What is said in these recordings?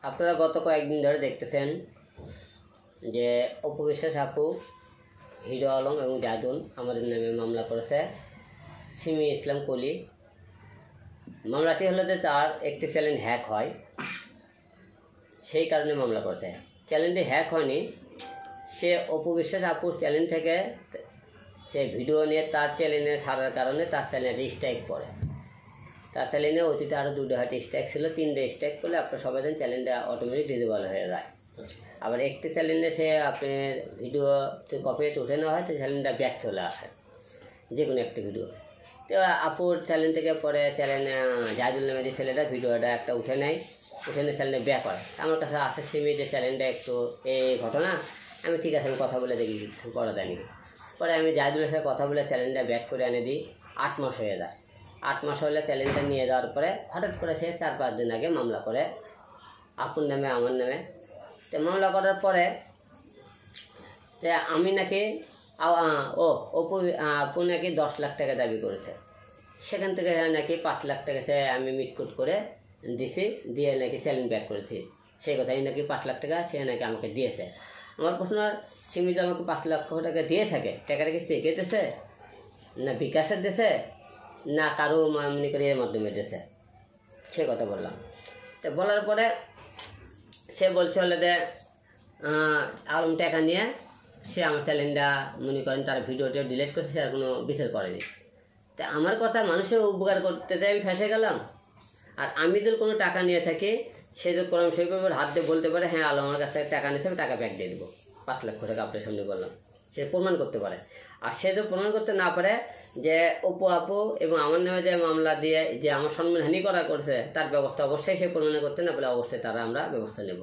আপনারা গত কয়েকদিন ধরে দেখতেছেন যে অপু বিশ্বাস আপু, হিরো আলম এবং জাদুল আমাদের নামে মামলা করেছে সিমি ইসলাম কলি। মামলাটি হলো যে তার একটি চ্যানেল হ্যাক হয়, সেই কারণে মামলা করেছে। চ্যানেলটি হ্যাক হয়নি, সে অপু বিশ্বাস আপুর চ্যানেল থেকে সে ভিডিও নিয়ে তার চ্যানেলে ছাড়ার কারণে তার চ্যানেলটি স্ট্রাইক পড়ে। তার চ্যানেলে অতীতে আরও 2টি স্ট্রাইক ছিল, 3টে স্ট্রাইক করলে আপনার সবাই দিন চ্যানেলটা অটোমেটিক ডিজেবল হয়ে যায়। আবার একটি চ্যানেলে সে আপনার ভিডিও কপিরাইট উঠে নেওয়া হয়, তো চ্যানেলটা ব্যাক চলে আসে যে কোনো একটি ভিডিও। তো আপুর চ্যানেল থেকে পরে চ্যানেল জাহিদুল নামের যে ছেলেটা ভিডিওটা একটা উঠে নেয়, উঠে নিয়ে চ্যানেলটা ব্যাক হয়। আমার কাছে আসে সিমি যে চ্যানেলটা একটু এই ঘটনা, আমি ঠিক আছে আমি কথা বলে দেখি করা যায়নি। পরে আমি জাহিদুলের সাথে কথা বলে চ্যানেলটা ব্যাক করে এনে দিই। 8 মাস হয়ে যায়। 8 মাস হলে চ্যালেঞ্জটা নিয়ে যাওয়ার পরে হঠাৎ করে সে 4-5 দিন আগে মামলা করে আপুর নামে আমার নামে। তো মামলা করার পরে আমি নাকি আপু নাকি 10 লাখ টাকা দাবি করেছে। সেখান থেকে নাকি 5 লাখ টাকা সে আমি মিটকুট করে দিছি, দিয়ে নাকি চ্যালেঞ্জ ব্যাক করেছি। সেই কথাই নাকি 5 লাখ টাকা সে নাকি আমাকে দিয়েছে। আমার প্রশ্ন, সীমিত আমাকে 5 লক্ষ টাকা দিয়ে থাকে, টাকাটা কি চেকে দিয়েছে না বিকাশের দিয়েছে না কারো মনে করি এর মাধ্যমে দিয়েছে, সে কথা বললাম। তো বলার পরে সে বলছে হলে যে আলম টাকা নিয়ে সে আমার চ্যানেলটা মনে করেন তার ভিডিওটা ডিলিট করছে, আর কোনো বিচার করেনি। তা আমার কথা মানুষের উপকার করতে যাই আমি ফেঁসে গেলাম। আর আমি যদি কোনো টাকা নিয়ে থাকি, সে যদি কোরআন শরীফের হাত দিয়ে বলতে পারে হ্যাঁ আলম আমার কাছ থেকে টাকা নিয়েছে, আমি টাকা ব্যাক দিয়ে দেবো, 5 লক্ষ টাকা আপনার সামনে বললাম, সে প্রমাণ করতে পারে। আর সে যদি প্রমাণ করতে না পারে যে অপু আপু এবং আমার নামে যে মামলা দিয়ে যে আমার সম্মানহানি করা করছে, তার ব্যবস্থা অবশ্যই সে প্রমাণ করতে না পারলে অবশ্যই তারা আমরা ব্যবস্থা নেব।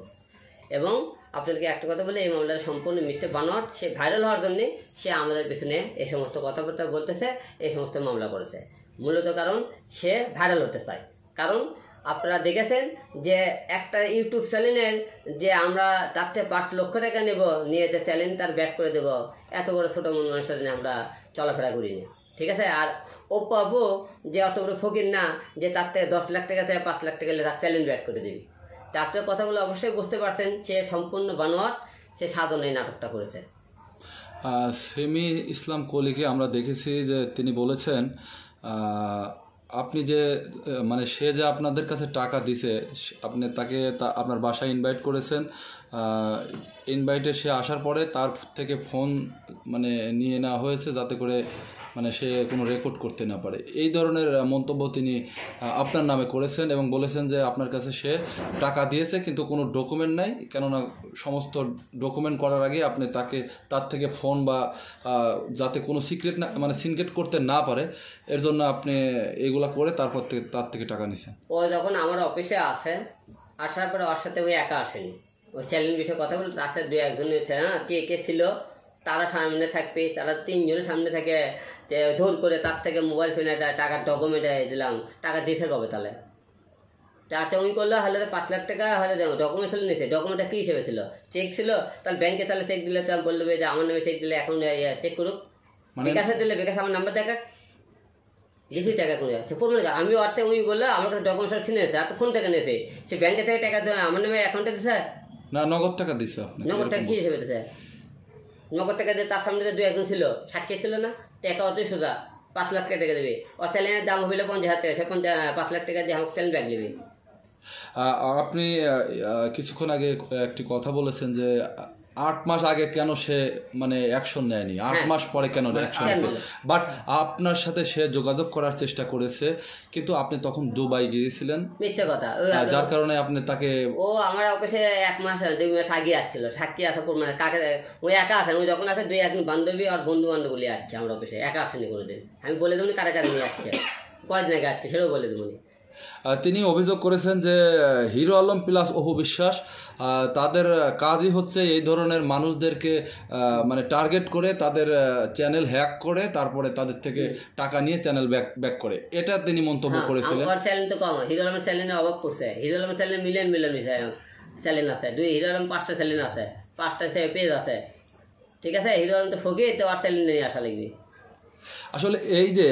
এবং আপনাদেরকে একটা কথা বলে, এই মামলাটা সম্পূর্ণ মিথ্যে বানোয়াট। সে ভাইরাল হওয়ার জন্যে সে আমাদের পেছনে এই সমস্ত কথাবার্তা বলতেছে, এই সমস্ত মামলা করেছে, মূলত কারণ সে ভাইরাল হতে চায়। কারণ আপনারা দেখেছেন যে একটা ইউটিউব চ্যানেলের যে আমরা তার থেকে 5 লক্ষ টাকা নেব, নিয়ে যে চ্যানেল তার ব্যাক করে দেবো, এত বড় ছোটো মন মানুষের নিয়ে আমরা চলাফেরা করিনি, ঠিক আছে। আর অপু আপু যে অত বড় ফকির না যে তার থেকে 10 লাখ টাকা থেকে 5 লাখ টাকা তার চ্যানেল ব্যাক করে দিবি। তা আপনার কথাগুলো অবশ্যই বুঝতে পারছেন, সে সম্পূর্ণ বানোয়াট, সে সাধন এই নাটকটা করেছে। সিমি ইসলাম কলিকে আমরা দেখেছি যে তিনি বলেছেন আপনি যে মানে সে যে আপনাদের কাছে টাকা দিছে, আপনি তাকে আপনার বাসায় ইনভাইট করেছেন, ইনভাইটে সে আসার পরে তার থেকে ফোন মানে নিয়ে নেওয়া হয়েছে যাতে করে মানে সে কোনো রেকর্ড করতে না পারে। এই ধরনের মন্তব্য তিনি আপনার নামে করেছেন এবং বলেছেন যে আপনার কাছে সে টাকা দিয়েছে কিন্তু কোনো ডকুমেন্ট নাই, কেননা সমস্ত ডকুমেন্ট করার আগে আপনি তার থেকে ফোন বা যাতে কোনো সিক্রেট না মানে সিনক্রেট করতে না পারে, এর জন্য আপনি এগুলা করে তারপর থেকে তার থেকে টাকা নিছেন। ও যখন আমার অফিসে আসে, আসার পরে ওর সাথে ওই একা আসেনি, ওই চ্যানেল বিষয়ে কথা বলে তার সাথে 2-1 জন কে ছিল তারা সামনে থাকবে, তারা 3 জনের সামনে থেকে জোর করে তার থেকে মোবাইল ফোনে টাকার ডকুমেন্ট দিলাম। টাকা দিতে কবে তাহলে? আচ্ছা উনি করলো হলে 5 লাখ টাকা হলে ডকুমেন্ট ছিল নিয়েছে, ডকুমেন্টটা কী হিসেবে ছিল? চেক ছিল, তাহলে ব্যাংকে তাহলে চেক দিলে তো বললো যে আমার নামে চেক দিলে এখন চেক করুক, বিকাশে দিলে বিকাশ আমার নাম্বার টাকা দিচ্ছি টাকা করে সে প্রমাণ। আমি অর্থে উনি বললো আমার কাছে ডকুমেন্ট সব ছিনে নিয়েছে, আর তো ফোন টাকা নিয়েছে, সে ব্যাংকে থেকে টাকা আমার নামে অ্যাকাউন্টে দিচ্ছে না নগদ টাকা দিচ্ছে। নগদ টাকা কী হিসেবে দিচ্ছে? নগদ টাকা দিয়ে তার সামনে 2-1 জন ছিল, সাক্ষী ছিল না, টাকা অতই সোজা 5 লাখ টাকা দেবে। ওর চ্যালেঞ্জের দাম হইলে 50,000 টাকা, সে 5 লাখ টাকা দিয়ে আমার চ্যালেঞ্জ ব্যাগ নেবে। আপনি কিছুক্ষণ আগে একটি কথা বলেছেন যে 8 মাস আগে কেন সে মানে অ্যাকশন নেয়নি, 8 মাস পরে কেন অ্যাকশন নেয়নি, বাট আপনার সাথে সে যোগাযোগ করার চেষ্টা করেছে, কিন্তু আপনি তখন দুবাই গিয়েছিলেন। মিথ্যে কথা, যার কারণে আপনি তাকে আমার অফিসে 1 মাস 2 মাস আগে আসছিল, সাক্ষী আসা মানে কাকে ওই একা আসে, ওই যখন আসে 2-1 বান্ধবী আর বন্ধু বান্ধব বলে আসছে আমার অফিসে, একা আসেনি কোনোদিন। আমি বলে দেবো কারা কারা নিয়ে আসছে, কয়দিন আগে আসছে সেটাও বলে দেবো। তিনি অভিযোগ করেছেন যে হিরো আলম প্লাস অপু বিশ্বাস তাদের কাজই হচ্ছে এই ধরনের মানুষদেরকে মানে টার্গেট করে তাদের চ্যানেল হ্যাক করে তারপরে তাদের থেকে টাকা নিয়ে চ্যানেল ব্যাক করে, এটা তিনি মন্তব্য করেছিলেন। আমার চ্যানেল তো কম, হিরো আলমের চ্যানেলে অবাক করছে। হিরো আলমের চ্যানেলে মিলিয়ন চ্যানেল আছে, হিরো আলম 5টা চ্যানেল আছে, 5টা পেজ আছে, ঠিক আছে। হিরো আলম তো ফকির, তো আর চ্যানেল নিয়ে আসা লাগবে। আসলে এই যে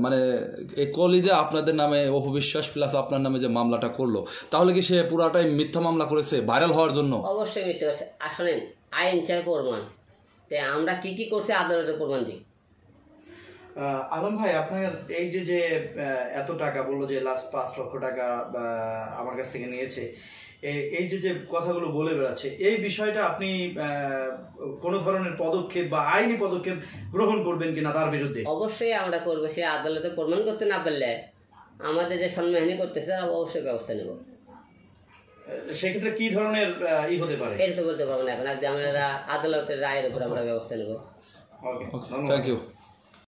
মানে এই কলি যে আপনাদের নামে অপবিশ্বাস প্লাস আপনার নামে যে মামলাটা করলো, তাহলে কি সে পুরাটাই মিথ্যা মামলা করেছে ভাইরাল হওয়ার জন্য? অবশ্যই মিথ্যে আছে। আসলেন আইন চাই প্রমাণ, তাই আমরা কি কি করছি আদালতে প্রমাণ দিই। আলম ভাই, আপনার এই যে যে এত টাকা বললো যে লাস্ট 5 লক্ষ টাকা আমার কাছ থেকে নিয়েছে, এই যে যে কথাগুলো বলে বেড়াচ্ছে, এই বিষয়টা আপনি কোনো ধরনের পদক্ষেপ বা আইনি পদক্ষেপ গ্রহণ করবেন কিনা তার বিরুদ্ধে? অবশ্যই আমরা করবো। সে আদালতে প্রমাণ করতে না পারলে আমাদের যে সম্মানহানি করতেছে অবশ্যই ব্যবস্থা নেব। সেক্ষেত্রে কি ধরনের হতে পারে এটা তো বলতে পারবো না এখন, আজ আমরা আদালতের রায়ের উপর আমরা ব্যবস্থা নেব। ওকে, থ্যাংক ইউ।